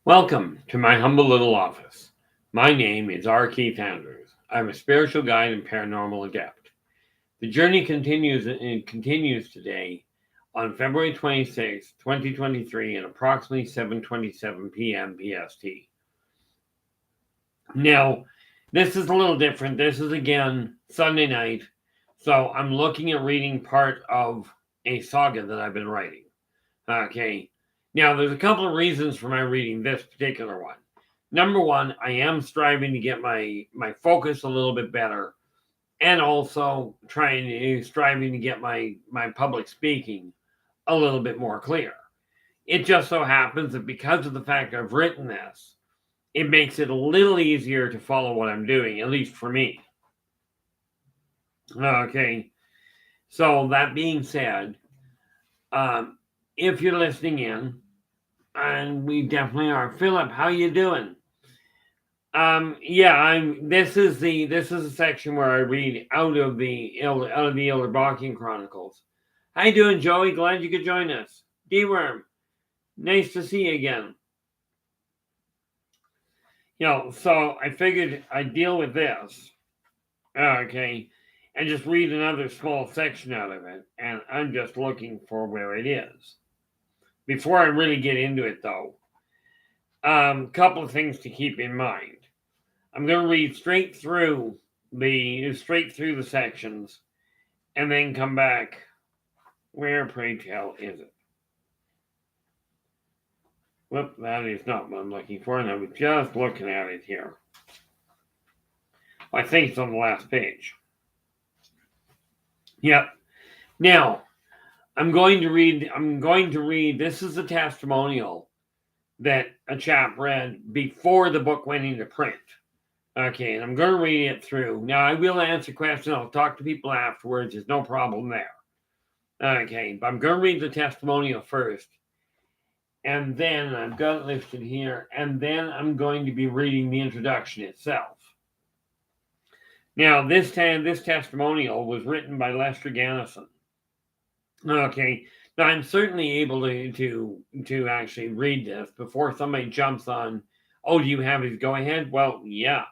Welcome to my humble little office. My name is R. Keith Andrews. I'm a spiritual guide and paranormal adept. The journey continues today on February 26, 2023 at approximately 7:27 p.m. PST. Now, this is a little different. This is again Sunday night, so I'm looking at reading part of a saga that I've been writing. Okay. Now, there's a couple of reasons for my reading this particular one. Number one, I am striving to get my focus a little bit better, and also striving to get my public speaking a little bit more clear. It just so happens that because of the fact I've written this, it makes it a little easier to follow what I'm doing, at least for me. Okay. So that being said, if you're listening in, and we definitely are. Philip, how you doing? This is a section where I read out of the Yldrbac Chronicles. How you doing, Joey? Glad you could join us. D-Worm, nice to see you again. So I figured I'd deal with this, okay, and just read another small section out of it, and I'm just looking for where it is. Before I really get into it, though, couple of things to keep in mind. I'm going to read straight through the sections, and then come back. Where, pray tell, is it? Whoop, that is not what I'm looking for, and I was just looking at it here. I think it's on the last page. Yep. Now, I'm going to read. This is a testimonial that a chap read before the book went into print. Okay, and I'm going to read it through. Now, I will answer questions. I'll talk to people afterwards. There's no problem there. Okay, but I'm going to read the testimonial first. And then I've got it listed here. And then I'm going to be reading the introduction itself. Now, this testimonial was written by Lester Gannison. Okay, now I'm certainly able to actually read this before somebody jumps on, oh, do you have his go-ahead? Well, yeah.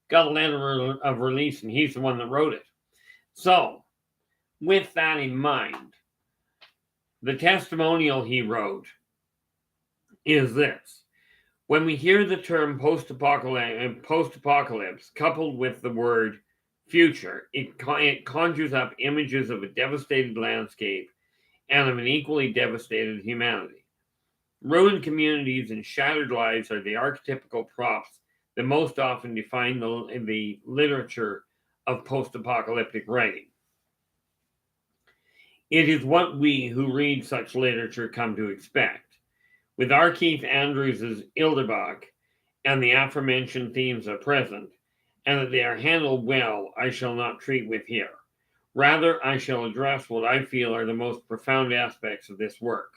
Got a letter of release, and he's the one that wrote it. So, with that in mind, the testimonial he wrote is this. When we hear the term post-apocalypse coupled with the word future, it conjures up images of a devastated landscape and of an equally devastated humanity. Ruined communities and shattered lives are the archetypical props that most often define the literature of post-apocalyptic writing. It is what we who read such literature come to expect. With R. Keith Andrews' Yldrbac and the aforementioned themes are present, and that they are handled well, I shall not treat with here. Rather, I shall address what I feel are the most profound aspects of this work.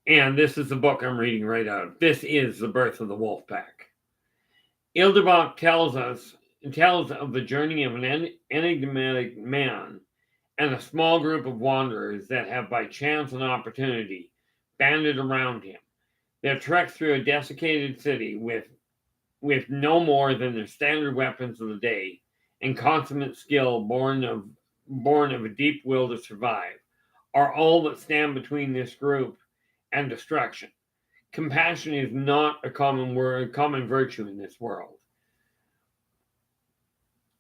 And this is the book I'm reading right out of. This is The Birth of the Wolf Pack. Yldrbac tells of the journey of an enigmatic man and a small group of wanderers that have by chance and opportunity banded around him. Their trek through a desiccated city with no more than their standard weapons of the day and consummate skill born of a deep will to survive are all that stand between this group and destruction. Compassion is not a common virtue in this world.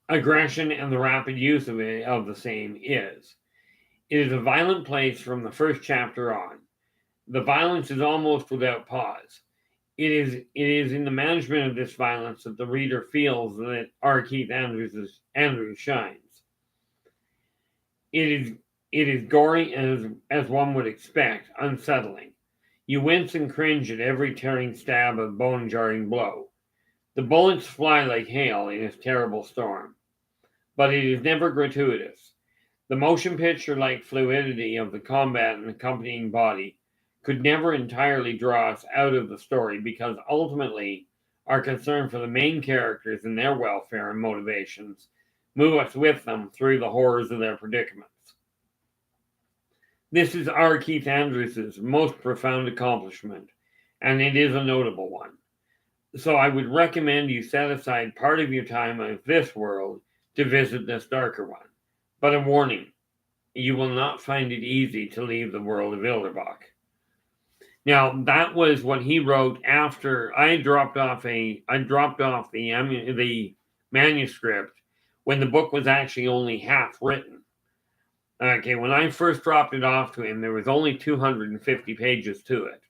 Aggression and the rapid use of the same is. It is a violent place from the first chapter on. The violence is almost without pause. It is in the management of this violence that the reader feels that R. Keith Andrews shines. It is gory as one would expect, unsettling. You wince and cringe at every tearing stab of bone-jarring blow. The bullets fly like hail in its terrible storm. But it is never gratuitous. The motion picture-like fluidity of the combat and accompanying body could never entirely draw us out of the story because ultimately our concern for the main characters and their welfare and motivations move us with them through the horrors of their predicaments. This is R. Keith Andrews' most profound accomplishment, and it is a notable one. So I would recommend you set aside part of your time of this world to visit this darker one. But a warning, you will not find it easy to leave the world of Yldrbac. Now, that was what he wrote after I dropped off the manuscript when the book was actually only half written. Okay, when I first dropped it off to him, there was only 250 pages to it.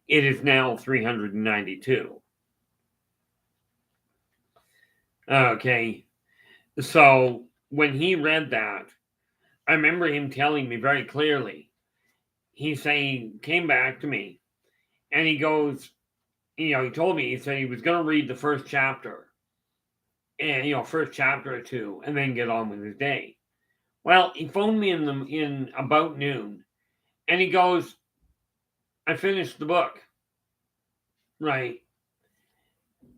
It is now 392. Okay, so when he read that, I remember him telling me very clearly. He came back to me and he goes, he told me, he said he was going to read the first chapter and, first chapter or two and then get on with his day. Well, he phoned me in about noon and he goes, I finished the book. Right.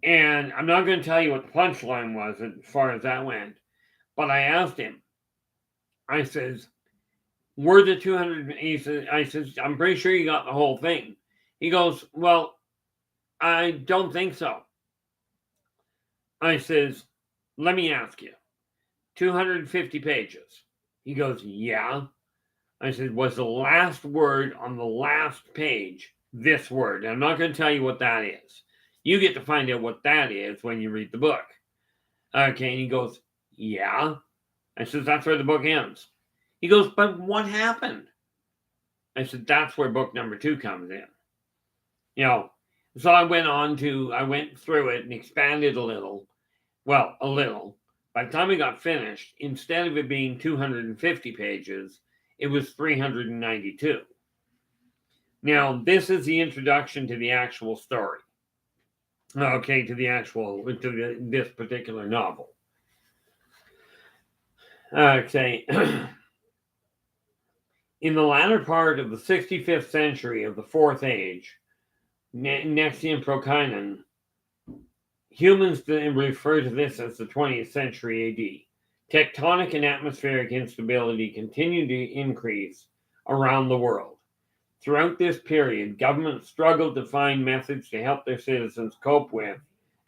And I'm not going to tell you what the punchline was as far as that went, but I asked him, I says, were the 200, I says, I'm pretty sure you got the whole thing. He goes, well, I don't think so. I says, let me ask you, 250 pages. He goes, yeah. I said, was the last word on the last page this word? And I'm not going to tell you what that is. You get to find out what that is when you read the book. Okay, and he goes, yeah. I says, that's where the book ends. He goes, but what happened? I said, that's where book number 2 comes in. So I went through it and expanded a little. Well, a little. By the time I got finished, instead of it being 250 pages, it was 392. Now, this is the introduction to the actual story. Okay, to this particular novel. Okay. In the latter part of the 65th century of the Fourth Age, Nexium Procainon, humans refer to this as the 20th century AD. Tectonic and atmospheric instability continued to increase around the world. Throughout this period, governments struggled to find methods to help their citizens cope with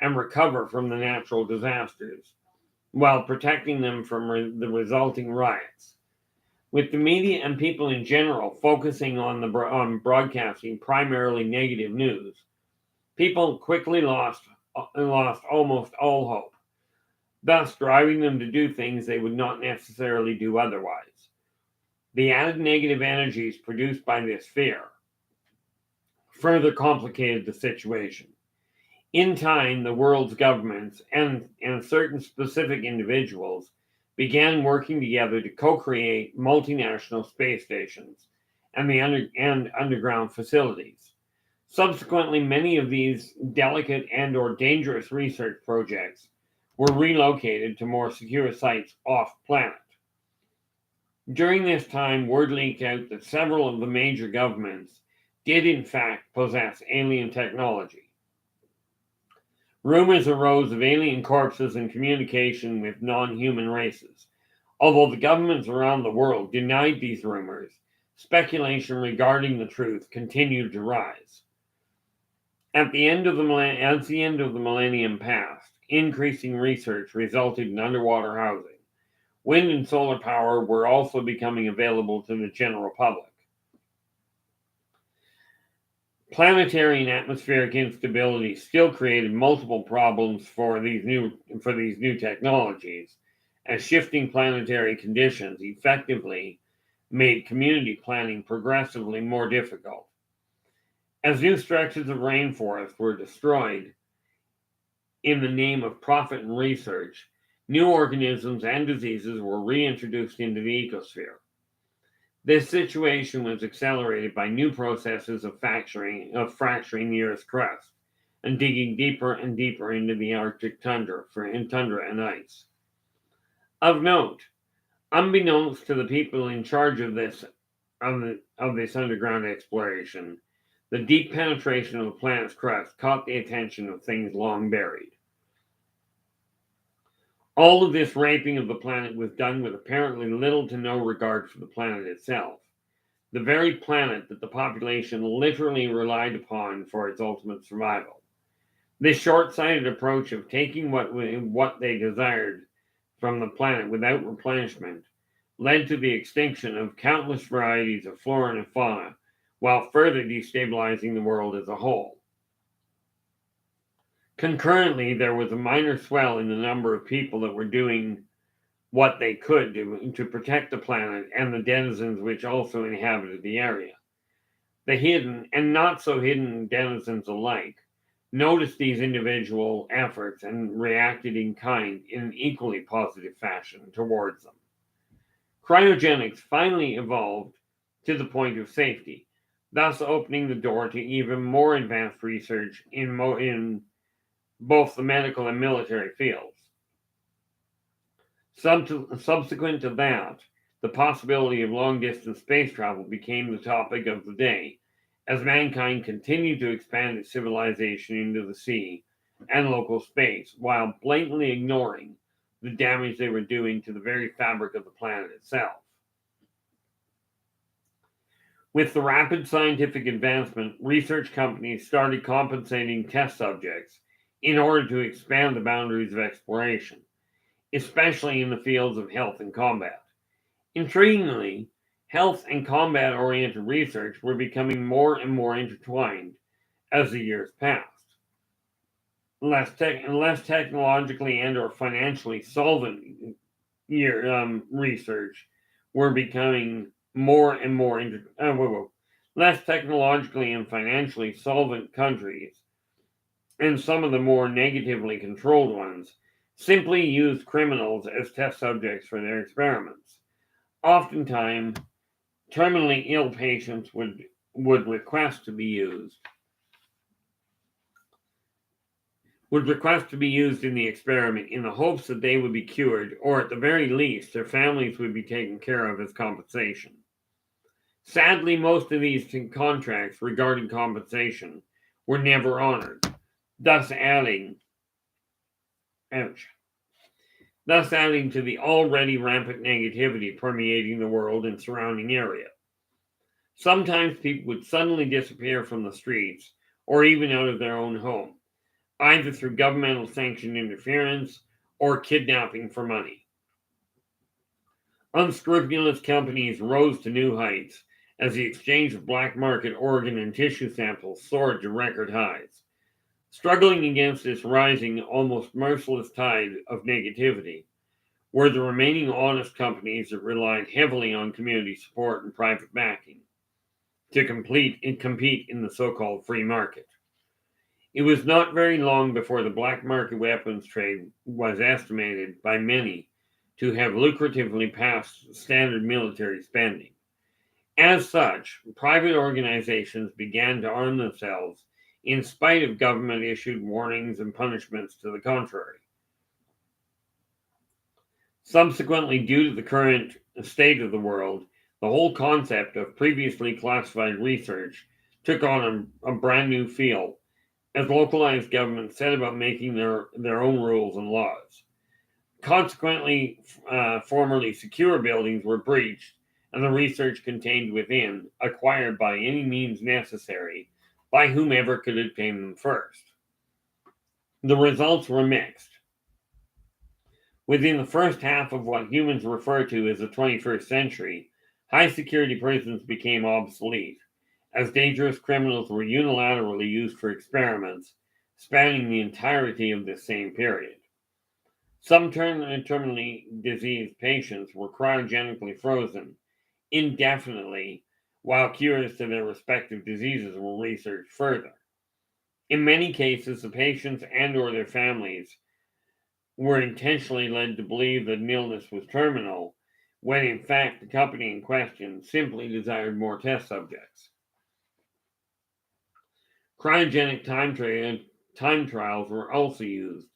and recover from the natural disasters, while protecting them from the resulting riots. With the media and people in general focusing on broadcasting primarily negative news, people quickly lost almost all hope, thus driving them to do things they would not necessarily do otherwise. The added negative energies produced by this fear further complicated the situation. In time, the world's governments and certain specific individuals began working together to co-create multinational space stations and underground facilities. Subsequently, many of these delicate and/or dangerous research projects were relocated to more secure sites off-planet. During this time, word leaked out that several of the major governments did in fact possess alien technology. Rumors arose of alien corpses and communication with non-human races. Although the governments around the world denied these rumors, speculation regarding the truth continued to rise. As the end of the millennium passed, increasing research resulted in underwater housing. Wind and solar power were also becoming available to the general public. Planetary and atmospheric instability still created multiple problems for these new technologies, as shifting planetary conditions effectively made community planning progressively more difficult. As new stretches of rainforest were destroyed in the name of profit and research, new organisms and diseases were reintroduced into the ecosphere. This situation was accelerated by new processes of fracturing the Earth's crust and digging deeper and deeper into the Arctic tundra and ice. Of note, unbeknownst to the people in charge of this underground exploration, the deep penetration of the planet's crust caught the attention of things long buried. All of this raping of the planet was done with apparently little to no regard for the planet itself. the very planet that the population literally relied upon for its ultimate survival. This short-sighted approach of taking what they desired from the planet without replenishment led to the extinction of countless varieties of flora and fauna, while further destabilizing the world as a whole. Concurrently, there was a minor swell in the number of people that were doing what they could do to protect the planet and the denizens which also inhabited the area. The hidden and not so hidden denizens alike noticed these individual efforts and reacted in kind in an equally positive fashion towards them. Cryogenics finally evolved to the point of safety, thus opening the door to even more advanced research in both the medical and military fields. Subsequent to that, the possibility of long-distance space travel became the topic of the day, as mankind continued to expand its civilization into the sea and local space, while blatantly ignoring the damage they were doing to the very fabric of the planet itself. With the rapid scientific advancement, research companies started compensating test subjects in order to expand the boundaries of exploration, especially in the fields of health and combat. Intriguingly, health and combat-oriented research were becoming more and more intertwined as the years passed. Less technologically and or financially solvent research were becoming more and more less technologically and financially solvent countries, and some of the more negatively controlled ones simply used criminals as test subjects for their experiments. Oftentimes, terminally ill patients would request to be used in the experiment in the hopes that they would be cured, or at the very least, their families would be taken care of as compensation. Sadly, most of these contracts regarding compensation were never honored, thus adding to the already rampant negativity permeating the world and surrounding area. Sometimes people would suddenly disappear from the streets or even out of their own home, either through governmental sanctioned interference or kidnapping for money. Unscrupulous companies rose to new heights as the exchange of black market organ and tissue samples soared to record highs. Struggling against this rising, almost merciless tide of negativity were the remaining honest companies that relied heavily on community support and private backing to compete in the so-called free market. It was not very long before the black market weapons trade was estimated by many to have lucratively passed standard military spending. As such, private organizations began to arm themselves in spite of government-issued warnings and punishments to the contrary. Subsequently, due to the current state of the world, the whole concept of previously classified research took on a brand new feel as localized governments set about making their own rules and laws. Consequently, formerly secure buildings were breached and the research contained within acquired by any means necessary by whomever could obtain them first. The results were mixed. Within the first half of what humans refer to as the 21st century, high security prisons became obsolete, as dangerous criminals were unilaterally used for experiments spanning the entirety of this same period. Some terminally diseased patients were cryogenically frozen indefinitely while cures to their respective diseases were researched further. In many cases, the patients and or their families were intentionally led to believe that an illness was terminal, when in fact the company in question simply desired more test subjects. Cryogenic time trials were also used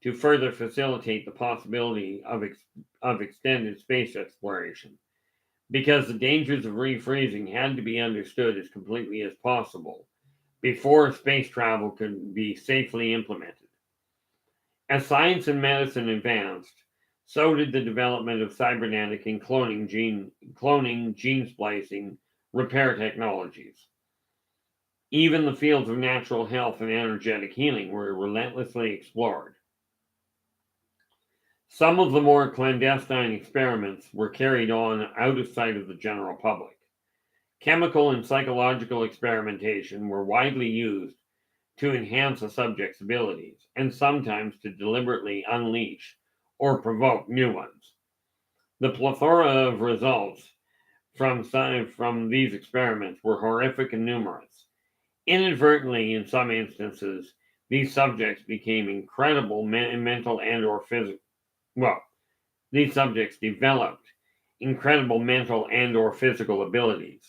to further facilitate the possibility of extended space exploration, because the dangers of refreezing had to be understood as completely as possible before space travel could be safely implemented. As science and medicine advanced, so did the development of cybernetic and cloning, gene splicing, repair technologies. Even the fields of natural health and energetic healing were relentlessly explored. Some of the more clandestine experiments were carried on out of sight of the general public. Chemical and psychological experimentation were widely used to enhance a subject's abilities, and sometimes to deliberately unleash or provoke new ones. The plethora of results from these experiments were horrific and numerous. Inadvertently, in some instances, these subjects became incredible mental and or physical. Well, these subjects developed incredible mental and or physical abilities,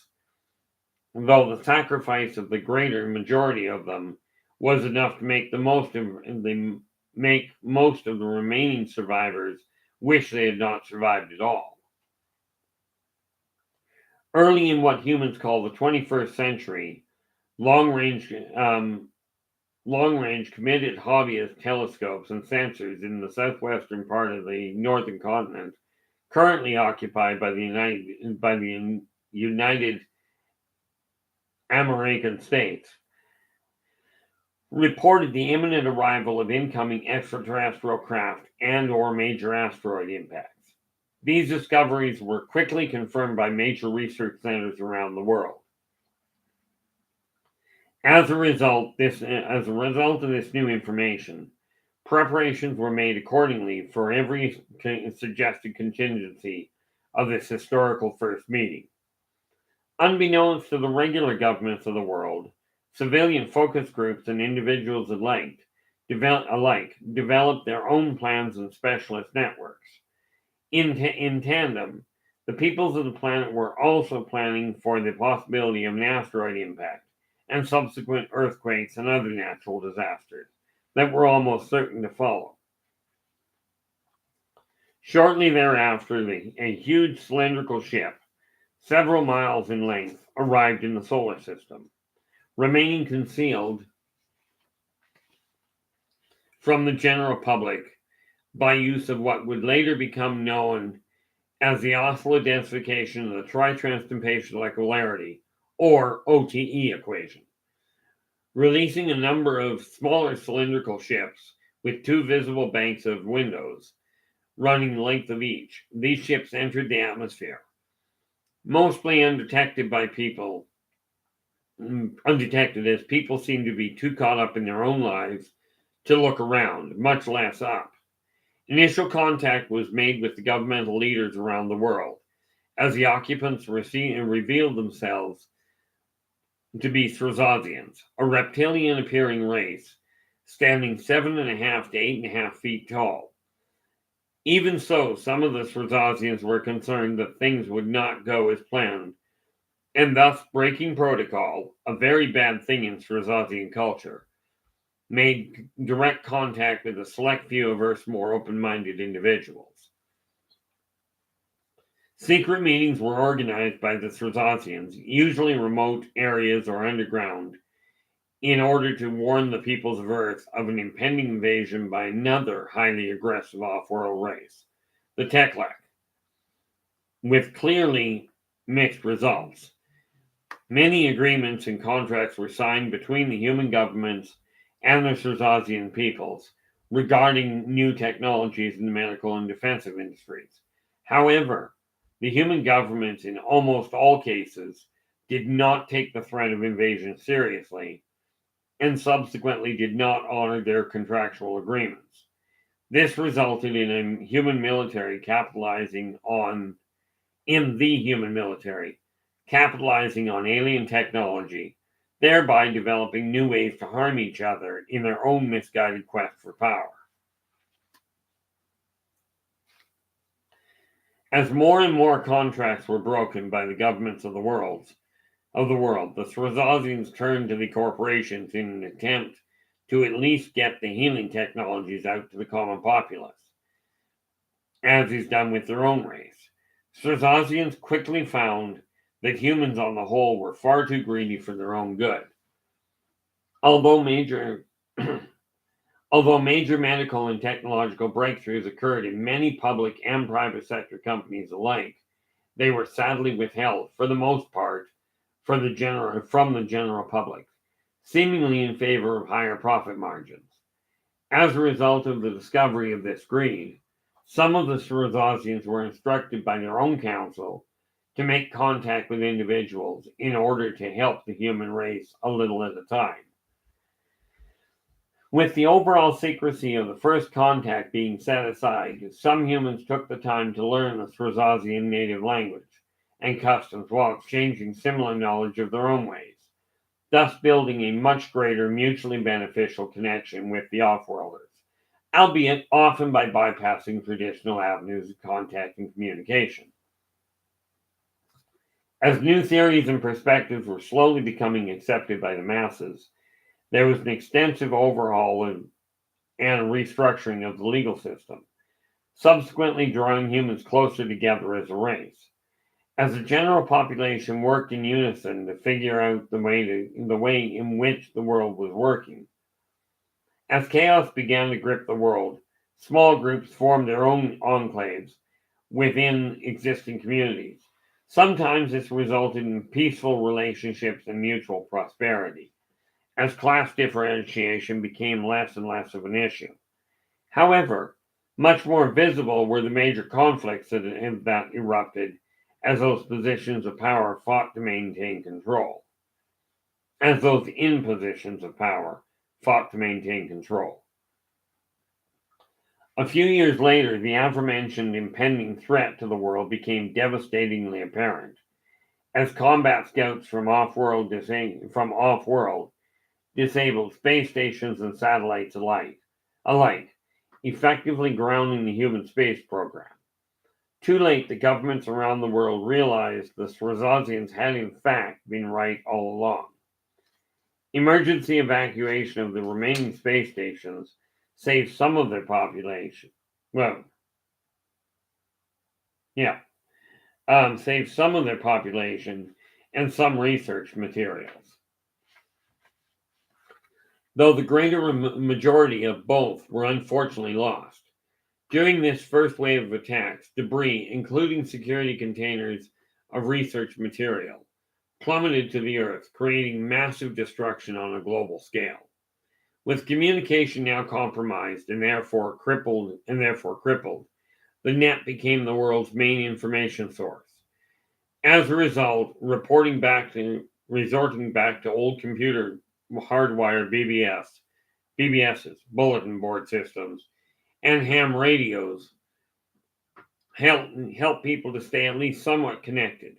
though the sacrifice of the greater majority of them was enough to make most of the remaining survivors wish they had not survived at all. Early in what humans call the 21st century, long-range committed hobbyist telescopes and sensors in the southwestern part of the northern continent, currently occupied by the United American States, reported the imminent arrival of incoming extraterrestrial craft and or major asteroid impacts. These discoveries were quickly confirmed by major research centers around the world. As a result of this new information, preparations were made accordingly for every suggested contingency of this historical first meeting. Unbeknownst to the regular governments of the world, civilian focus groups and individuals alike developed their own plans and specialist networks. In tandem, the peoples of the planet were also planning for the possibility of an asteroid impact and subsequent earthquakes and other natural disasters that were almost certain to follow. Shortly thereafter, a huge cylindrical ship, several miles in length, arrived in the solar system, remaining concealed from the general public by use of what would later become known as the oscillodensification of the tri-transtemporal equipolarity, or OTE equation, releasing a number of smaller cylindrical ships with two visible banks of windows running the length of each. These ships entered the atmosphere, mostly undetected as people seemed to be too caught up in their own lives to look around, much less up. Initial contact was made with the governmental leaders around the world, as the occupants revealed themselves to be Thrasazians, a reptilian-appearing race, standing 7.5 to 8.5 feet tall. Even so, some of the Thrasazians were concerned that things would not go as planned, and thus breaking protocol, a very bad thing in Thrasazian culture, made direct contact with a select few of Earth's more open-minded individuals. Secret meetings were organized by the Thrasazians, usually remote areas or underground, in order to warn the peoples of Earth of an impending invasion by another highly aggressive off-world race, the Teklak, with clearly mixed results. Many agreements and contracts were signed between the human governments and the Thrasazian peoples regarding new technologies in the medical and defensive industries. However, the human governments in almost all cases did not take the threat of invasion seriously and subsequently did not honor their contractual agreements. This resulted in the human military capitalizing on alien technology, thereby developing new ways to harm each other in their own misguided quest for power. As more and more contracts were broken by the governments of the world, the Thrasazians turned to the corporations in an attempt to at least get the healing technologies out to the common populace, as is done with their own race. Thrasazians quickly found that humans on the whole were far too greedy for their own good. Although major medical and technological breakthroughs occurred in many public and private sector companies alike, they were sadly withheld, for the most part, from the general public, seemingly in favor of higher profit margins. As a result of the discovery of this greed, some of the Swazians were instructed by their own council to make contact with individuals in order to help the human race a little at a time. With the overall secrecy of the first contact being set aside, some humans took the time to learn the Swazian native language and customs while exchanging similar knowledge of their own ways, thus building a much greater mutually beneficial connection with the offworlders, albeit often by bypassing traditional avenues of contact and communication. As new theories and perspectives were slowly becoming accepted by the masses, there was an extensive overhaul and restructuring of the legal system, subsequently drawing humans closer together as a race. As the general population worked in unison to figure out the way in which the world was working, as chaos began to grip the world, small groups formed their own enclaves within existing communities. Sometimes this resulted in peaceful relationships and mutual prosperity, as class differentiation became less and less of an issue. However, much more visible were the major conflicts that erupted as those positions of power fought to maintain control. As those in positions of power fought to maintain control. A few years later, the aforementioned impending threat to the world became devastatingly apparent, as combat scouts from off-world disabled space stations and satellites alike, effectively grounding the human space program. Too late, the governments around the world realized the Swazians had in fact been right all along. Emergency evacuation of the remaining space stations saved some of their population. Saved some of their population and some research materials. Though the greater majority of both were unfortunately lost. During this first wave of attacks, debris, including security containers of research material, plummeted to the earth, creating massive destruction on a global scale. With communication now compromised and therefore crippled, the net became the world's main information source. As a result, resorting back to old computer hardwire BBSs, bulletin board systems, and ham radios help people to stay at least somewhat connected.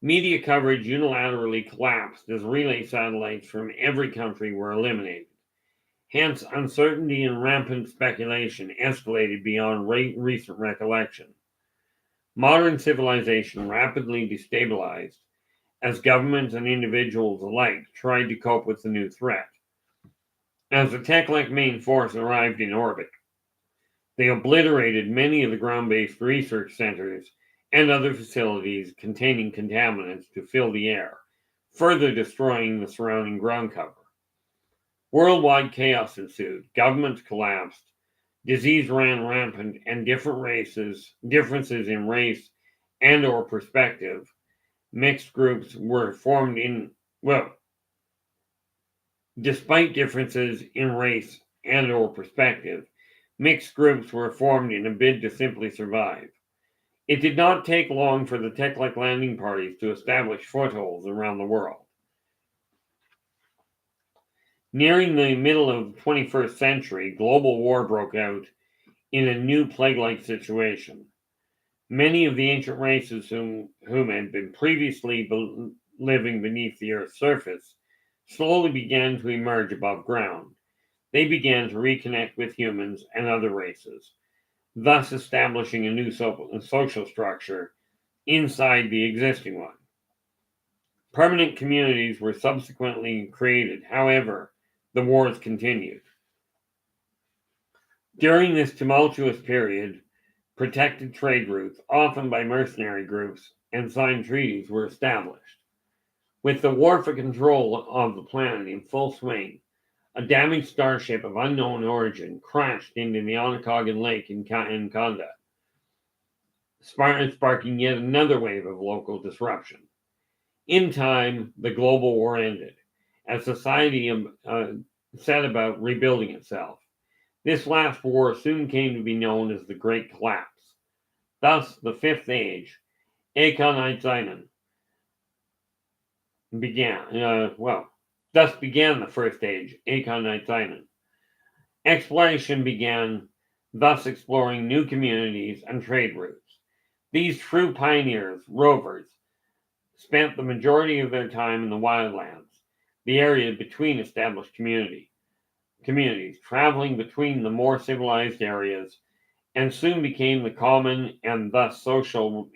Media coverage unilaterally collapsed as relay satellites from every country were eliminated. Hence, uncertainty and rampant speculation escalated beyond recent recollection. Modern civilization rapidly destabilized as governments and individuals alike tried to cope with the new threat. As the Tekle main force arrived in orbit, they obliterated many of the ground-based research centers and other facilities containing contaminants to fill the air, further destroying the surrounding ground cover. Worldwide chaos ensued, governments collapsed, disease ran rampant, and differences in race and or perspective, despite differences in race and or perspective, mixed groups were formed in a bid to simply survive. It did not take long for the Tekle landing parties to establish footholds around the world. Nearing the middle of the 21st century, global war broke out in a new plague-like situation. Many of the ancient races whom had been previously living beneath the Earth's surface slowly began to emerge above ground. They began to reconnect with humans and other races, thus establishing a new social structure inside the existing one. Permanent communities were subsequently created. However, the wars continued. During this tumultuous period, protected trade routes, often by mercenary groups, and signed treaties were established. With the war for control of the planet in full swing, a damaged starship of unknown origin crashed into the Onekagan Lake in Kanda, sparking yet another wave of local disruption. In time, the global war ended, as society set about rebuilding itself. This last war soon came to be known as the Great Collapse. Thus, the Fifth Age, Ekonzeitzeiten, began. Thus began the First Age, Ekonzeitzeiten. Exploration began, thus exploring new communities and trade routes. These true pioneers, rovers, spent the majority of their time in the wildlands, the area between established communities, traveling between the more civilized areas, and soon became more common, and thus social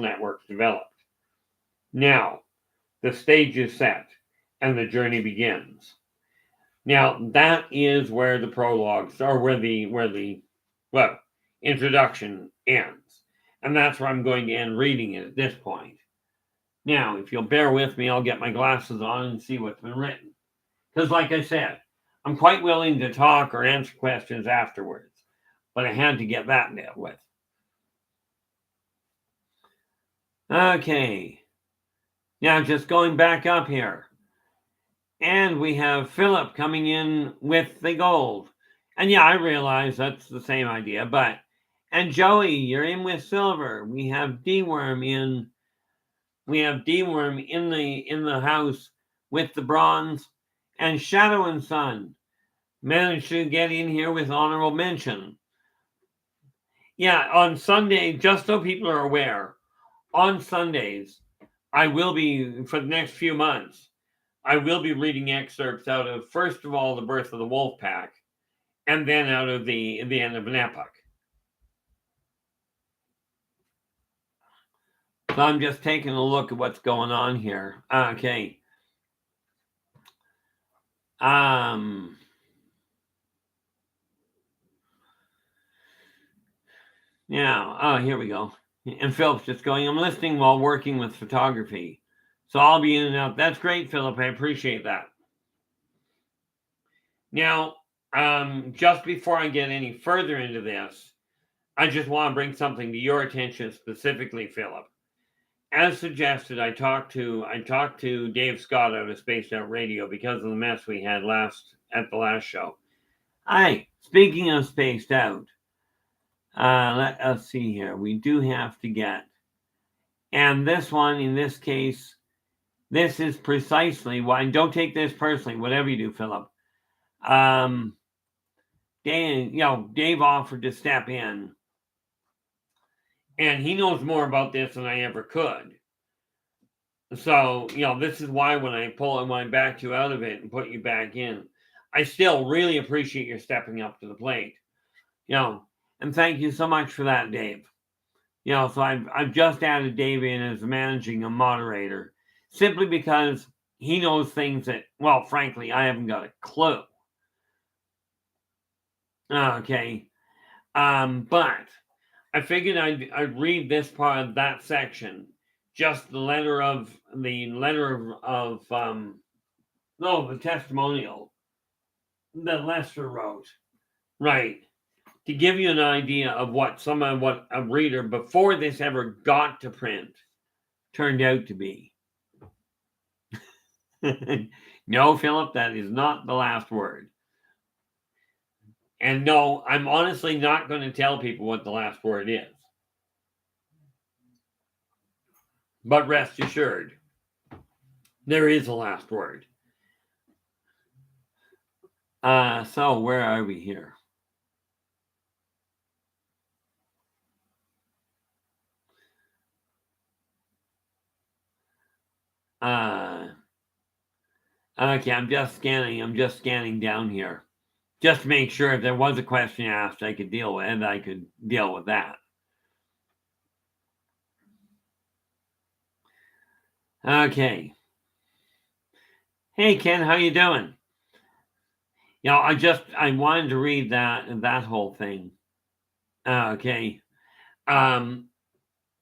networks developed. Now, the stage is set, and the journey begins. Now, that is where the prologues, or where the introduction ends. And that's where I'm going to end reading it at this point. Now, if you'll bear with me, I'll get my glasses on and see what's been written. Because, like I said, I'm quite willing to talk or answer questions afterwards, but I had to get that dealt with. Okay. Now, just going back up here. And we have Philip coming in with the gold. And yeah, I realize that's the same idea, but and Joey, you're in with silver. We have D-Worm in the house with the bronze, and Shadow and Sun managed to get in here with honorable mention. Yeah, on Sunday, just so people are aware, on Sundays, I will be, for the next few months, I will be reading excerpts out of, first of all, The Birth of the Wolf Pack, and then out of the End of an Epoch. So I'm just taking a look at what's going on here. Okay. Now, here we go. And Philip's just going, I'm listening while working with photography. So I'll be in and out. That's great, Philip. I appreciate that. Now, just before I get any further into this, I just want to bring something to your attention specifically, Philip. As suggested, I talked to Dave Scott out of Spaced Out Radio because of the mess we had at the last show. Hi, speaking of Spaced Out, let us see here. We do have to get, and this one, in this case, this is precisely why. Don't take this personally, whatever you do, Philip. Dave offered to step in, and he knows more about this than I ever could. So, this is why when I backed you out of it and put you back in, I still really appreciate your stepping up to the plate. And thank you so much for that, Dave. So I've just added Dave in as managing a moderator, simply because he knows things that, well, frankly, I haven't got a clue. Okay. But I figured I'd read this part of that section, just the testimonial that Lester wrote, right, to give you an idea of what a reader before this ever got to print turned out to be. No, Philip, that is not the last word. And no, I'm honestly not going to tell people what the last word is. But rest assured, there is a last word. So where are we here? Okay, I'm just scanning down here. Just to make sure if there was a question asked, I could deal with that. Okay. Hey, Ken, how you doing? I wanted to read that whole thing. Okay. The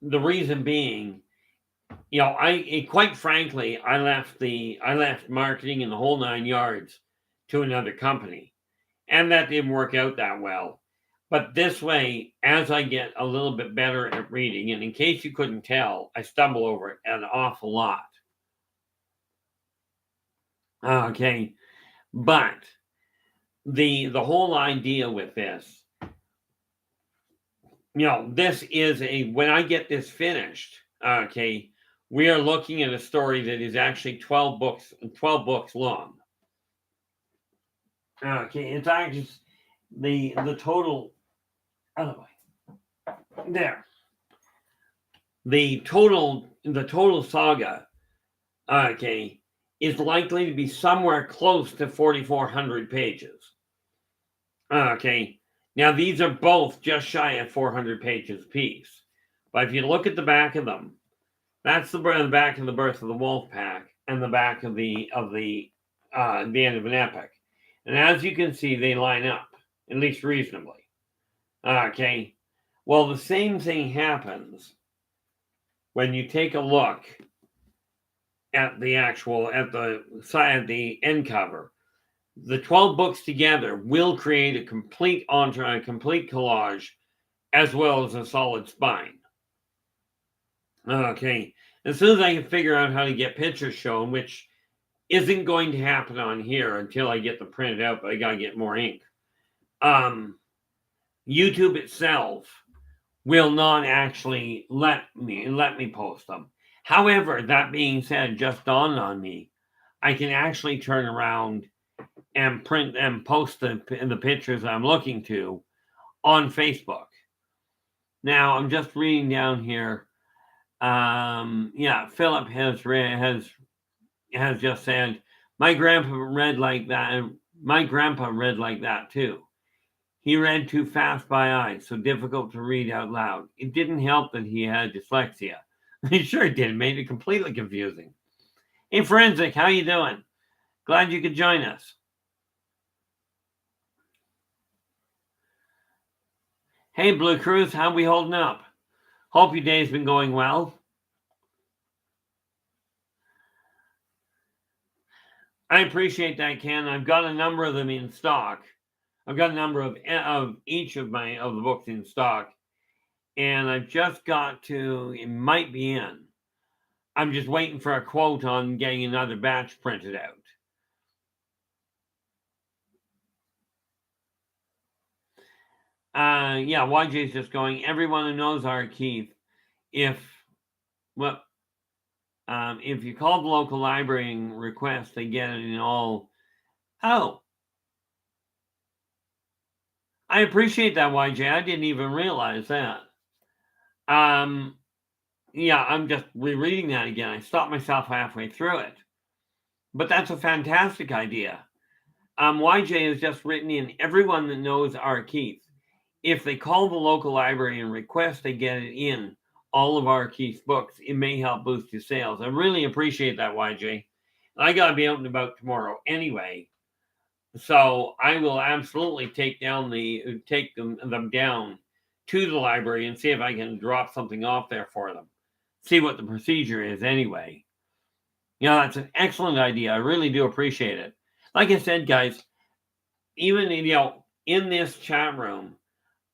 reason being, quite frankly, I left marketing and the whole 9 yards to another company, and that didn't work out that well. But this way, as I get a little bit better at reading, and in case you couldn't tell, I stumble over it an awful lot. Okay, but the whole idea with this, this is when I get this finished, okay, we are looking at a story that is actually 12 books long. Okay, it's actually the total. Other way. There. The total saga, okay, is likely to be somewhere close to 4,400 pages. Okay. Now these are both just shy of 400 pages apiece. But if you look at the back of them, that's the back of the Birth of the Wolf Pack and the back of the end of an epic. And as you can see, they line up, at least reasonably. Okay. Well, the same thing happens when you take a look at the end cover. The 12 books together will create a complete collage, as well as a solid spine. Okay. As soon as I can figure out how to get pictures shown, which isn't going to happen on here until I get them printed out, but I gotta get more ink. YouTube itself will not actually let me post them. However, that being said, just dawned on me, I can actually turn around and print and post the pictures I'm looking to on Facebook. Now I'm just reading down here. Philip has just said, my grandpa read like that. My grandpa read like that too. He read too fast by eye, so difficult to read out loud. It didn't help that he had dyslexia. It sure did. It made it completely confusing. Hey, Forensic, how you doing? Glad you could join us. Hey, Blue Cruise, how we holding up? Hope your day's been going well. I appreciate that, Ken. I've got a number of them in stock. I've got a number of each of the books in stock, and I've just got to. It might be in. I'm just waiting for a quote on getting another batch printed out. YJ's just going. Everyone who knows our Keith, if you call the local library and request, they get it in all. Oh, I appreciate that, YJ. I didn't even realize that. I'm just rereading that again. I stopped myself halfway through it, but that's a fantastic idea. YJ has just written in, everyone that knows our Keith, if they call the local library and request they get it in all of our Keith's books, it may help boost your sales. I really appreciate that, YJ. I got to be out and about tomorrow anyway, so I will absolutely take them down to the library and see if I can drop something off there for them. See what the procedure is anyway. That's an excellent idea. I really do appreciate it. Like I said, guys, even in this chat room,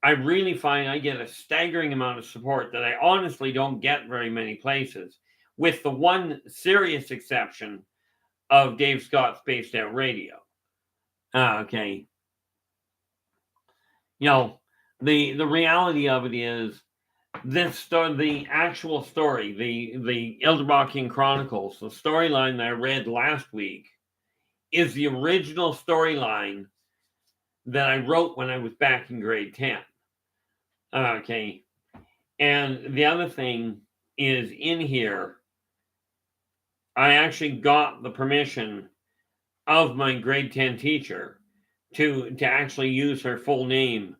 I really find I get a staggering amount of support that I honestly don't get very many places, with the one serious exception of Dave Scott's Spaced Out Radio. Okay. The reality of it is, the actual story, the Yldrbac Chronicles, the storyline that I read last week, is the original storyline that I wrote when I was back in grade 10. Okay. And the other thing is, in here, I actually got the permission of my grade 10 teacher to actually use her full name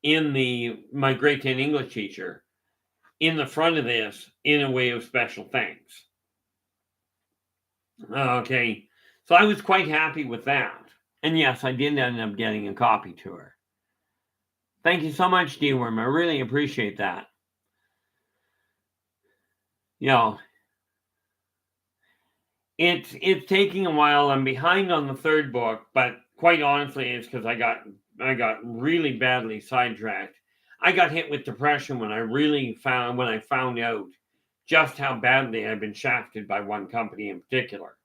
in my grade 10 English teacher in the front of this, in a way of special thanks. Okay. So I was quite happy with that. And yes, I did end up getting a copy to her. Thank you so much, D-Worm. I really appreciate that. It's taking a while. I'm behind on the third book, but quite honestly, it's because I got really badly sidetracked. I got hit with depression when I found out just how badly I've been shafted by one company in particular.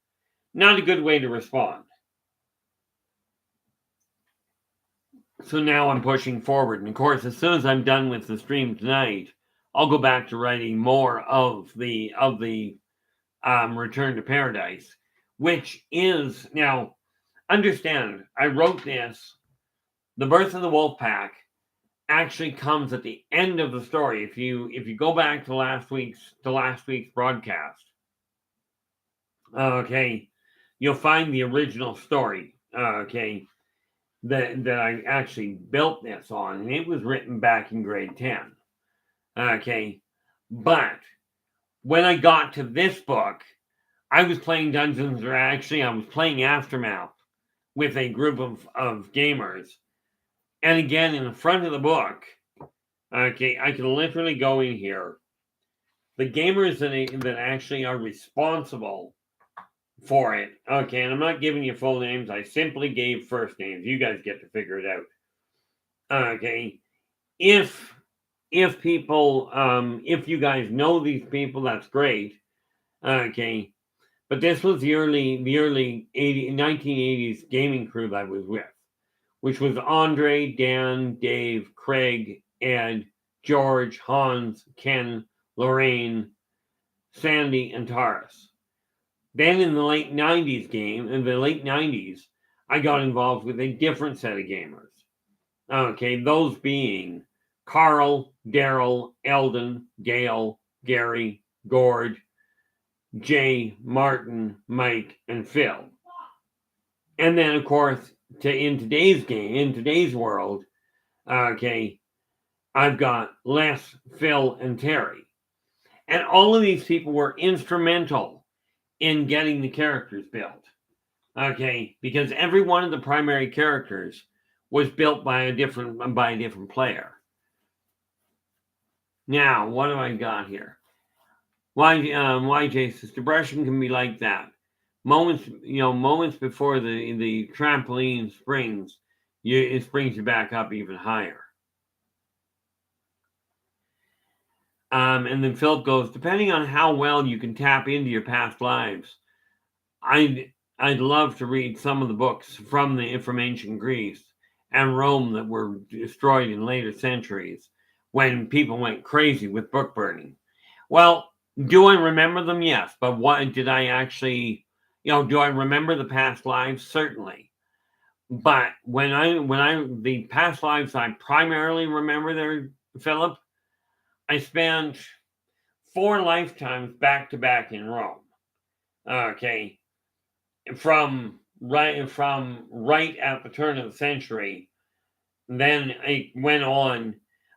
Not a good way to respond. So now I'm pushing forward. And of course, as soon as I'm done with the stream tonight, I'll go back to writing more of the Return to Paradise, which is now, understand, I wrote this. The Birth of the Wolf Pack actually comes at the end of the story. If you go back to last week's broadcast, okay, you'll find the original story. Okay, that I actually built this on, and it was written back in grade 10. Okay, but when I got to this book, I was playing Dungeons, or actually I was playing Aftermath with a group of gamers. And again, in the front of the book, okay, I can literally go in here. The gamers that actually are responsible for it, okay, and I'm not giving you full names. I simply gave first names. You guys get to figure it out. Okay, if people, if you guys know these people, that's great. Okay, but this was the early 1980s gaming crew that I was with, which was Andre, Dan, Dave, Craig, Ed, George, Hans, Ken, Lorraine, Sandy, and Taurus. Then in the late 90s, I got involved with a different set of gamers. Okay, those being Carl, Daryl, Eldon, Gail, Gary, Gord, Jay, Martin, Mike, and Phil. And then, of course, in today's world, okay, I've got Les, Phil, and Terry. And all of these people were instrumental in getting the characters built. Okay, because every one of the primary characters was built by a different player. Now, what do I got here? YJ says depression can be like that. Moments before the trampoline springs, it springs you back up even higher. And then Philip goes, depending on how well you can tap into your past lives, I'd love to read some of the books from ancient Greece and Rome that were destroyed in later centuries when people went crazy with book burning. Well, do I remember them? Yes. But what did I actually, do I remember the past lives? Certainly. But the past lives I primarily remember there, Philip, I spent 4 lifetimes back to back in Rome. Okay. From right at the turn of the century, then it went on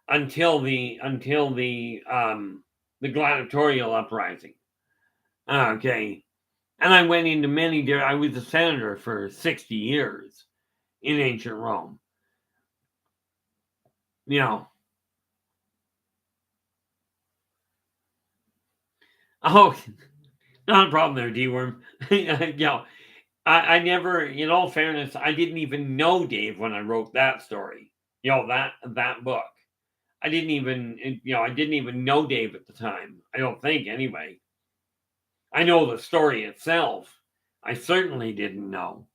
until the gladiatorial uprising. Okay, and I went into many. I was a senator for 60 years in ancient Rome. Oh, not a problem there, D-Worm. I never, in all fairness, I didn't even know Dave when I wrote that story. That book. I didn't even know Dave at the time. I don't think, anyway. I know the story itself. I certainly didn't know.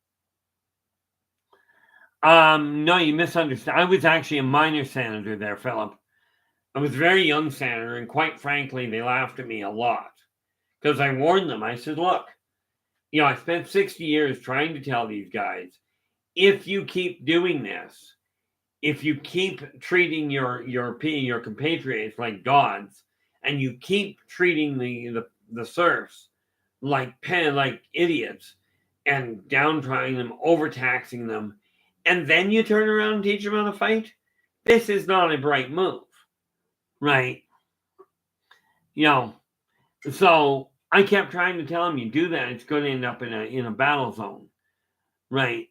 No, you misunderstand. I was actually a minor senator there, Philip. I was a very young senator, and quite frankly, they laughed at me a lot. Because I warned them. I said, look, I spent 60 years trying to tell these guys, if you keep doing this, if you keep treating your compatriots like gods, and you keep treating the serfs like idiots, and downtroding them, overtaxing them, and then you turn around and teach them how to fight, this is not a bright move, right? So I kept trying to tell him, you do that, it's going to end up in a battle zone, right?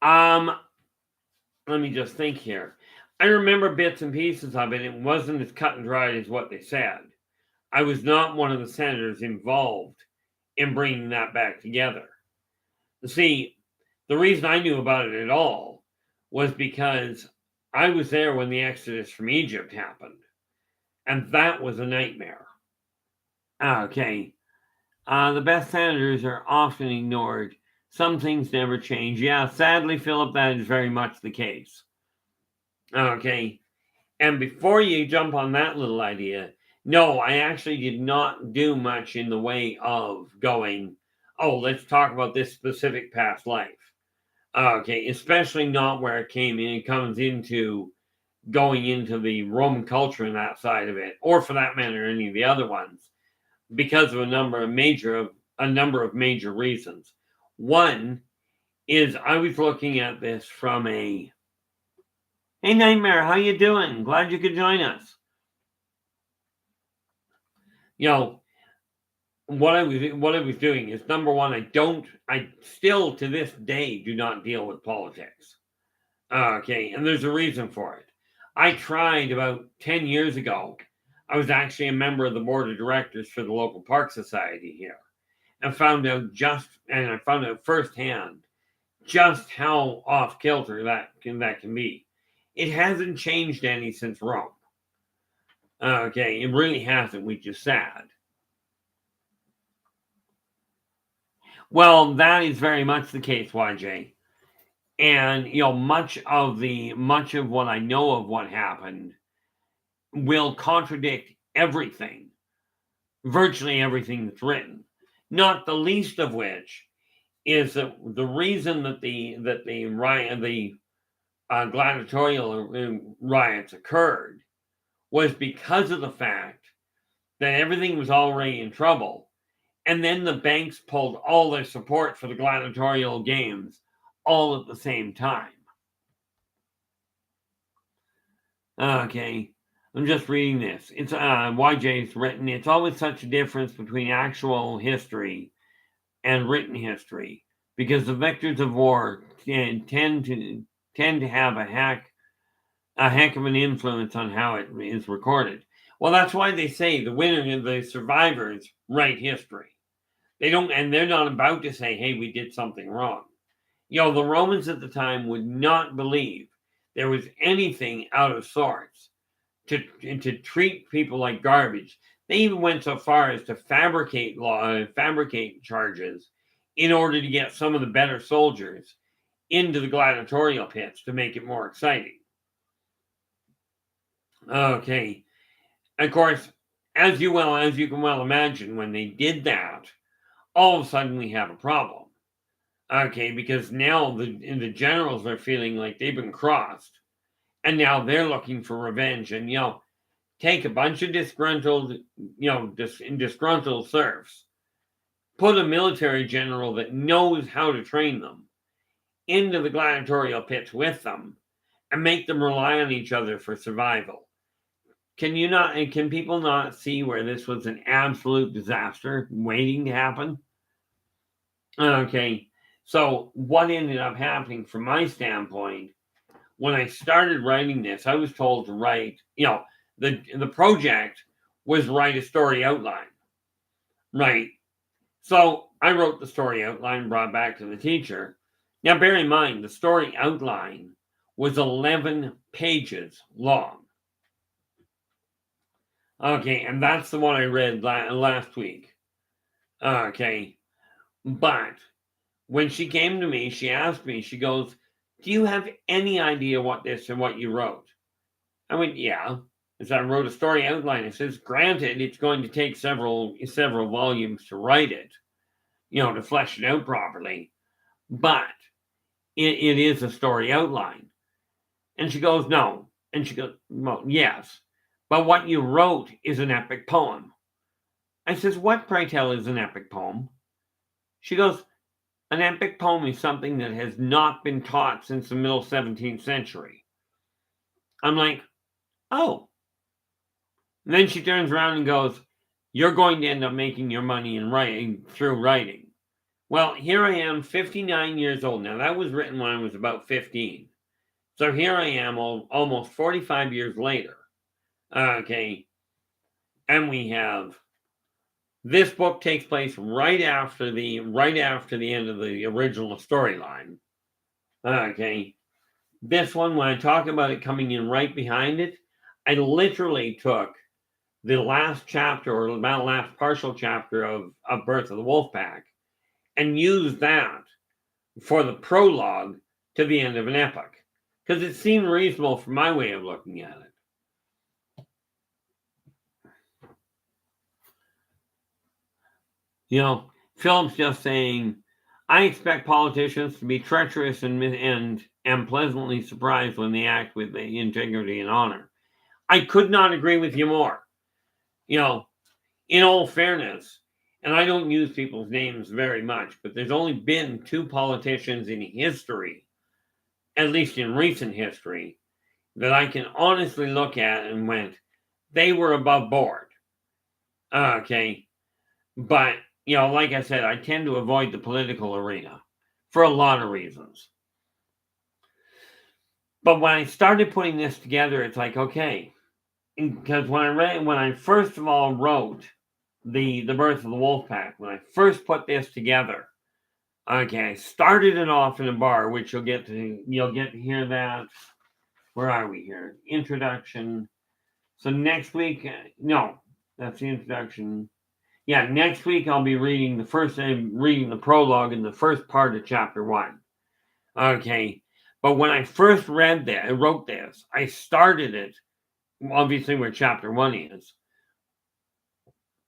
Let me just think here. I remember bits and pieces of it. It wasn't as cut and dried as what they said. I was not one of the senators involved in bringing that back together. See, the reason I knew about it at all was because I was there when the Exodus from Egypt happened, and that was a nightmare. Okay. The best senators are often ignored. Some things never change. Yeah, sadly, Philip, that is very much the case. Okay. And before you jump on that little idea, no, I actually did not do much in the way of going, oh, let's talk about this specific past life. Okay, especially not where it comes into going into the Roman culture and that side of it, or for that matter, any of the other ones, because of a number of major reasons. One is I was looking at this from a, hey Nightmare, how you doing? Glad you could join us. You know, what I was doing is, number one, I still to this day do not deal with politics. Okay, and there's a reason for it. I tried about 10 years ago. I was actually a member of the board of directors for the local park society here, and I found out firsthand just how off kilter that can be. It hasn't changed any since Rome. Okay, it really hasn't, which is sad. Well, that is very much the case, YJ. And much of what I know of what happened will contradict everything, virtually everything that's written. Not the least of which is that the reason that the gladiatorial riots occurred was because of the fact that everything was already in trouble, and then the banks pulled all their support for the gladiatorial games all at the same time. Okay, I'm just reading this. It's YJ's written. It's always such a difference between actual history and written history, because the victors of war tend to have a heck of an influence on how it is recorded. Well, that's why they say the survivors write history. They don't, and they're not about to say, "Hey, we did something wrong." The Romans at the time would not believe there was anything out of sorts to treat people like garbage. They even went so far as to fabricate charges in order to get some of the better soldiers into the gladiatorial pits to make it more exciting. Okay. Of course, as you can well imagine, when they did that, all of a sudden we have a problem. Okay, because now the generals are feeling like they've been crossed, and now they're looking for revenge. And take a bunch of disgruntled serfs, put a military general that knows how to train them into the gladiatorial pits with them, and make them rely on each other for survival. Can people not see where this was an absolute disaster waiting to happen? Okay, so what ended up happening from my standpoint, when I started writing this, I was told to write, the project was write a story outline. Right. So I wrote the story outline, brought back to the teacher. Now, bear in mind, the story outline was 11 pages long. Okay, and that's the one I read last week. Okay, but when she came to me, she asked me, she goes, "Do you have any idea what you wrote?" I went, "Yeah." As I wrote a story outline, it says, "Granted, it's going to take several volumes to write it, to flesh it out properly, but it is a story outline." And she goes, "No." And she goes, "Well, yes, but what you wrote is an epic poem." I says, "What, pray tell, is an epic poem?" She goes, "An epic poem is something that has not been taught since the middle 17th century." I'm like, "Oh." And then she turns around and goes, "You're going to end up making your money in writing through writing." Well, here I am, 59 years old. Now, that was written when I was about 15. So here I am, almost 45 years later. Okay. And we have This book takes place right after the end of the original storyline. Okay. This one, when I talk about it coming in right behind it, I literally took the last chapter or about last partial chapter of Birth of the Wolfpack and used that for the prologue to the end of an epic, because it seemed reasonable from my way of looking at it. You know, Philip's just saying, I expect politicians to be treacherous and am pleasantly surprised when they act with the integrity and honor. I could not agree with you more. You know, in all fairness, and I don't use people's names very much, but there's only been 2 politicians in history, at least in recent history, that I can honestly look at and went, they were above board. Okay. But, you know, like I said, I tend to avoid the political arena for a lot of reasons. But when I started putting this together, it's like, okay, because when I first of all wrote the Birth of the Wolfpack, when I first put this together, okay, I started it off in a bar, which you'll get to hear that. Where are we here? Introduction. So next week, no, that's the introduction. Yeah, next week I'll be reading the prologue in the first part of chapter 1. Okay, but when I first wrote this, I started it obviously where chapter 1 is,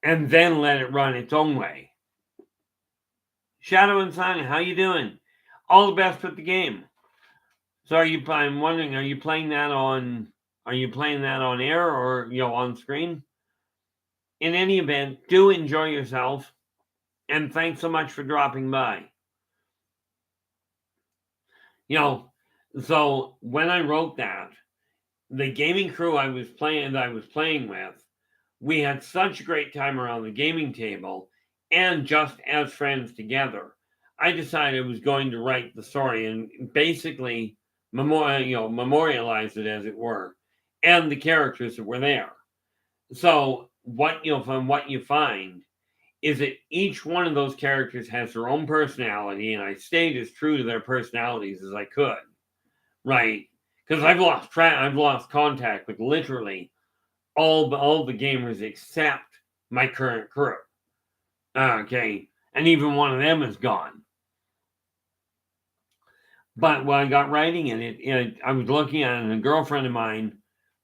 and then let it run its own way. Shadow and Sonia, how you doing? All the best with the game. So I'm wondering, are you playing that on air or on screen? In any event, do enjoy yourself, and thanks so much for dropping by. So when I wrote that, the gaming crew I was playing with, we had such a great time around the gaming table and just as friends together. I decided I was going to write the story and basically memorialize it, as it were, and the characters that were there. So what you find is that each one of those characters has their own personality, and I stayed as true to their personalities as I could, right? Because I've lost contact with literally all the gamers except my current crew. Okay, and even one of them is gone. But when I got writing it, I was looking at it, and a girlfriend of mine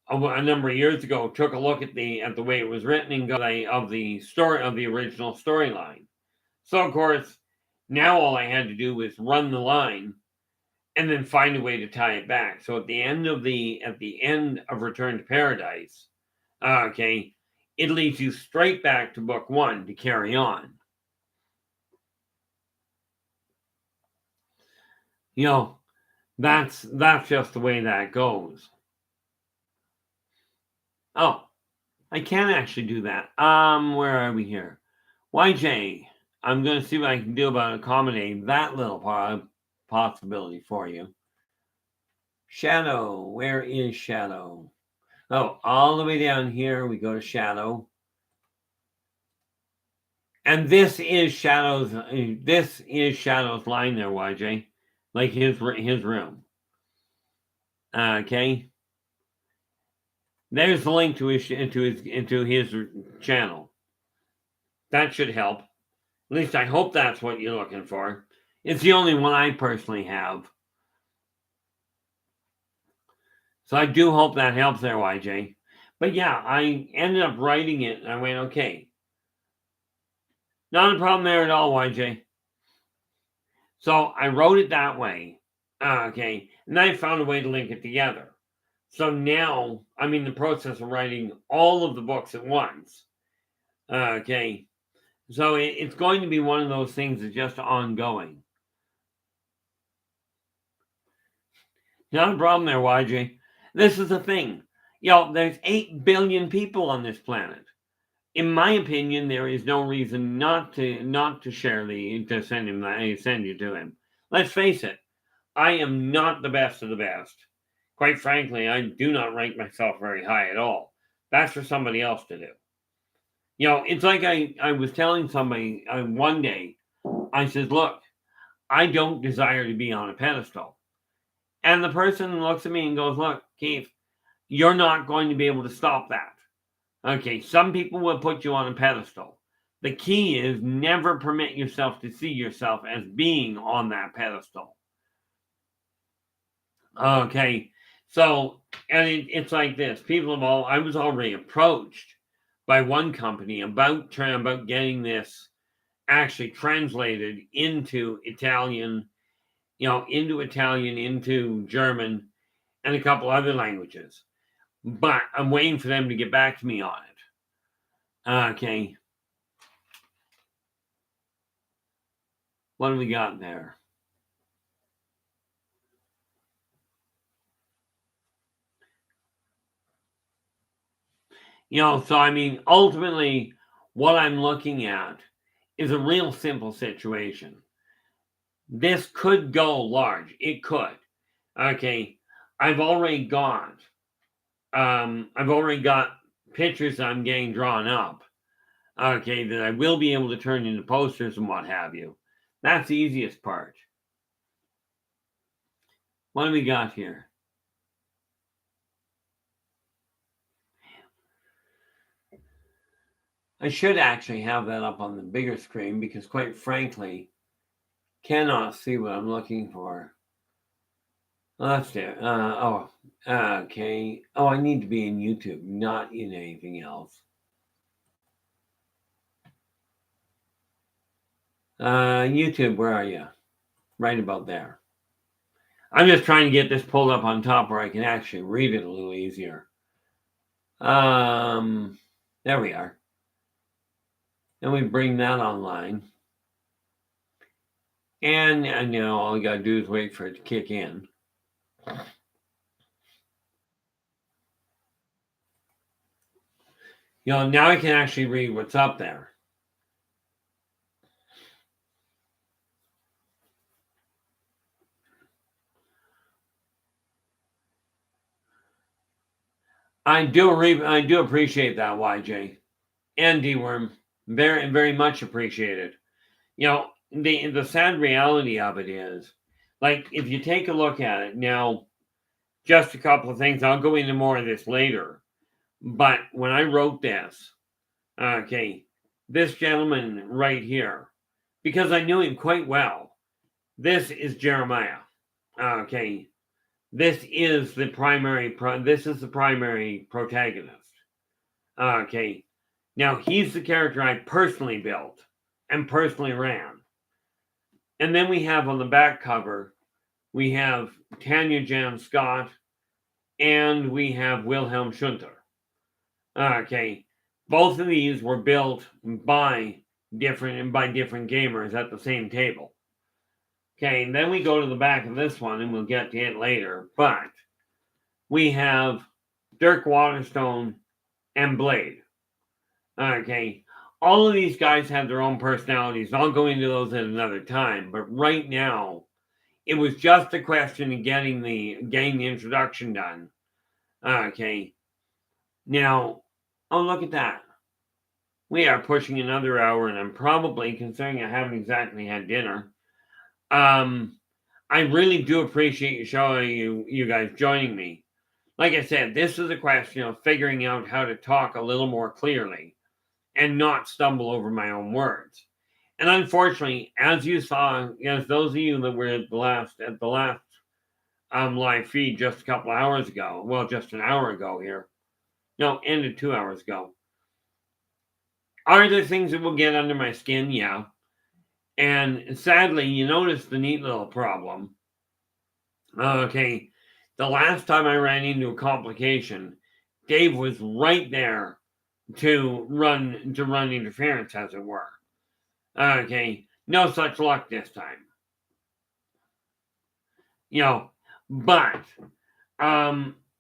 a number of years ago took a look at the way it was written and got of the original storyline. So of course, now all I had to do was run the line and then find a way to tie it back. So at the end of Return to Paradise, okay, it leads you straight back to book 1 to carry on. That's just the way that goes. Oh, I can actually do that. Where are we here? YJ, I'm going to see what I can do about accommodating that little possibility for you. Shadow, where is Shadow? Oh, all the way down here, we go to Shadow. And this is Shadow's line there, YJ. Like his room. Okay. There's the link to his channel. That should help. At least I hope that's what you're looking for. It's the only one I personally have. So I do hope that helps there, YJ. But yeah, I ended up writing it and I went, okay. Not a problem there at all, YJ. So I wrote it that way. Okay. And then I found a way to link it together. So now I'm in the process of writing all of the books at once. Okay. So it's going to be one of those things that's just ongoing. Not a problem there, YJ. This is the thing. There's 8 billion people on this planet. In my opinion, there is no reason not to send you to him. Let's face it, I am not the best of the best. Quite frankly, I do not rank myself very high at all. That's for somebody else to do. You know, it's like I was telling somebody one day, I said, look, I don't desire to be on a pedestal. And the person looks at me and goes, look, Keith, you're not going to be able to stop that. Okay, some people will put you on a pedestal. The key is never permit yourself to see yourself as being on that pedestal. Okay, so, and it's like this. I was already approached by one company about getting this actually translated into Italian, into German, and a couple other languages. But I'm waiting for them to get back to me on it. Okay. What do we got there? So I mean, ultimately, what I'm looking at is a real simple situation. This could go large. It could. Okay. I've already got pictures I'm getting drawn up. Okay, that I will be able to turn into posters and what have you. That's the easiest part. What do we got here? I should actually have that up on the bigger screen because, quite frankly, cannot see what I'm looking for. Oh, that's there. Okay. Oh, I need to be in YouTube, not in anything else. YouTube, where are you? Right about there. I'm just trying to get this pulled up on top where I can actually read it a little easier. There we are. And we bring that online. And all you got to do is wait for it to kick in. Now I can actually read what's up there. I do appreciate that, YJ and D-Worm. Very, very much appreciated. The sad reality of it is, like, if you take a look at it now, just a couple of things. I'll go into more of this later. But when I wrote this, okay, this gentleman right here, because I knew him quite well, this is Jeremiah. Okay, this is the primary protagonist. Okay, now he's the character I personally built and personally ran. And then we have on the back cover, we have Tanya Jan Scott and we have Wilhelm Schunter. Okay, both of these were built by different gamers at the same table. Okay, and then we go to the back of this one, and we'll get to it later. But we have Dirk Waterstone and Blade. Okay, all of these guys have their own personalities. I'll go into those at another time. But right now, it was just a question of getting the introduction done. Okay, now, oh, look at that. We are pushing another hour, and I'm probably, considering I haven't exactly had dinner, I really do appreciate you guys joining me. Like I said, this is a question of figuring out how to talk a little more clearly and not stumble over my own words. And unfortunately, as you saw, as those of you that were at the last live feed just a couple hours ago, well, just an hour ago here, no, ended 2 hours ago. Are there things that will get under my skin? Yeah. And sadly, you notice the neat little problem. Okay, the last time I ran into a complication, Dave was right there to run interference, as it were. Okay, no such luck this time. But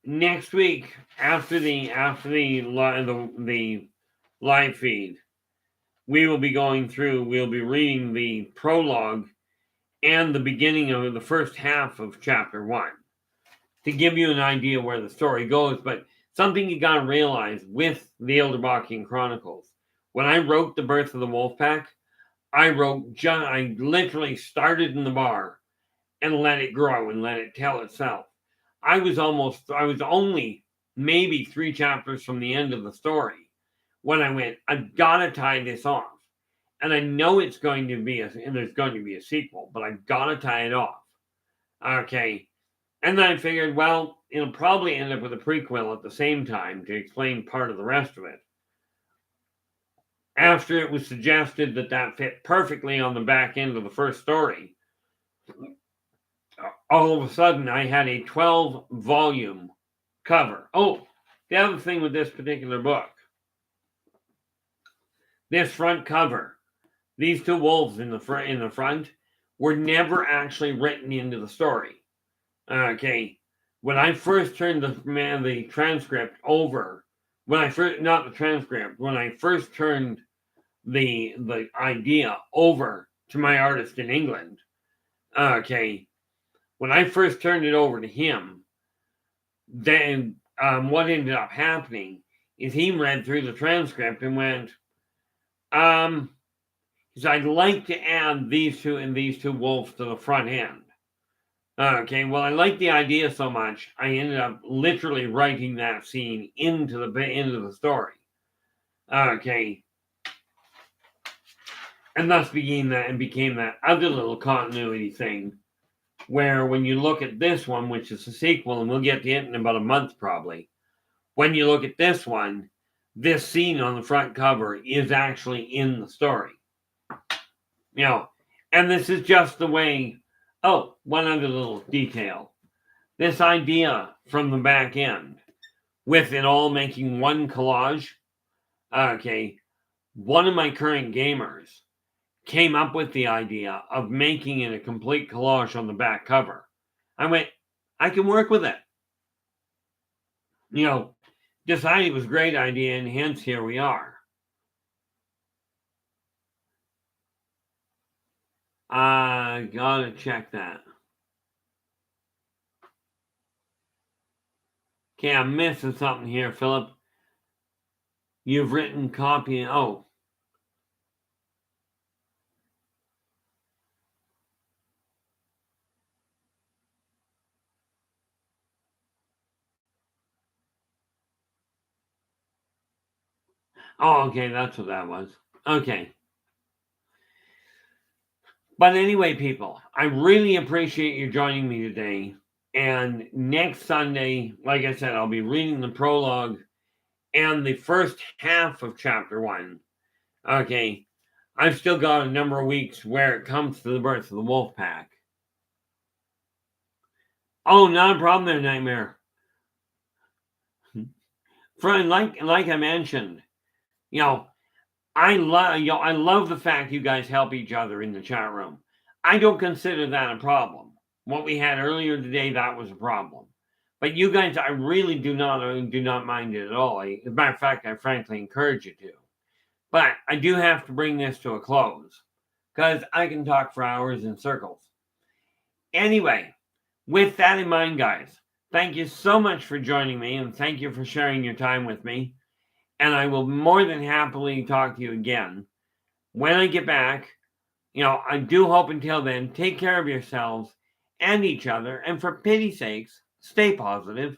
next week after the live feed, we'll be reading the prologue and the beginning of the first half of chapter 1 to give you an idea where the story goes. But something you got to realize with the Yldrbacian Chronicles, When I wrote The Birth of the Wolfpack, I literally started in the bar and let it grow and let it tell itself. I was only maybe 3 chapters from the end of the story when I went, I've got to tie this off. And I know there's going to be a sequel, but I've got to tie it off. Okay. And then I figured, well, it'll probably end up with a prequel at the same time to explain part of the rest of it. After it was suggested that fit perfectly on the back end of the first story, all of a sudden I had a 12-volume cover. Oh, the other thing with this particular book, this front cover, these 2 wolves in the front were never actually written into the story. Okay, when I first turned the transcript over, when I first turned the idea over to my artist in England, okay, when I first turned it over to him, then what ended up happening is he read through the transcript and went, he said, I'd like to add these 2 wolves to the front end. Okay, well, I liked the idea so much, I ended up literally writing that scene into the story. Okay. And thus became that other little continuity thing, where when you look at this one, which is a sequel, and we'll get to it in about a month probably, when you look at this one, this scene on the front cover is actually in the story. And this is just the way. Oh, one other little detail. This idea from the back end, with it all making one collage, okay, one of my current gamers came up with the idea of making it a complete collage on the back cover. I went, I can work with it. Decided it was a great idea, and hence here we are. I gotta check that. Okay, I'm missing something here, Philip. You've written copy. Oh. Oh, okay, that's what that was. Okay. But anyway, people, I really appreciate you joining me today. And next Sunday, like I said, I'll be reading the prologue and the first half of chapter 1. Okay. I've still got a number of weeks where it comes to the birth of the Wolfpack. Oh, not a problem there, Nightmare. Friend, like I mentioned, I love the fact you guys help each other in the chat room. I don't consider that a problem. What we had earlier today, that was a problem. But you guys, I really do not mind it at all. As a matter of fact, I frankly encourage you to. But I do have to bring this to a close because I can talk for hours in circles. Anyway, with that in mind, guys, thank you so much for joining me, and thank you for sharing your time with me. And I will more than happily talk to you again when I get back. I do hope until then, take care of yourselves and each other. And for pity's sakes, stay positive.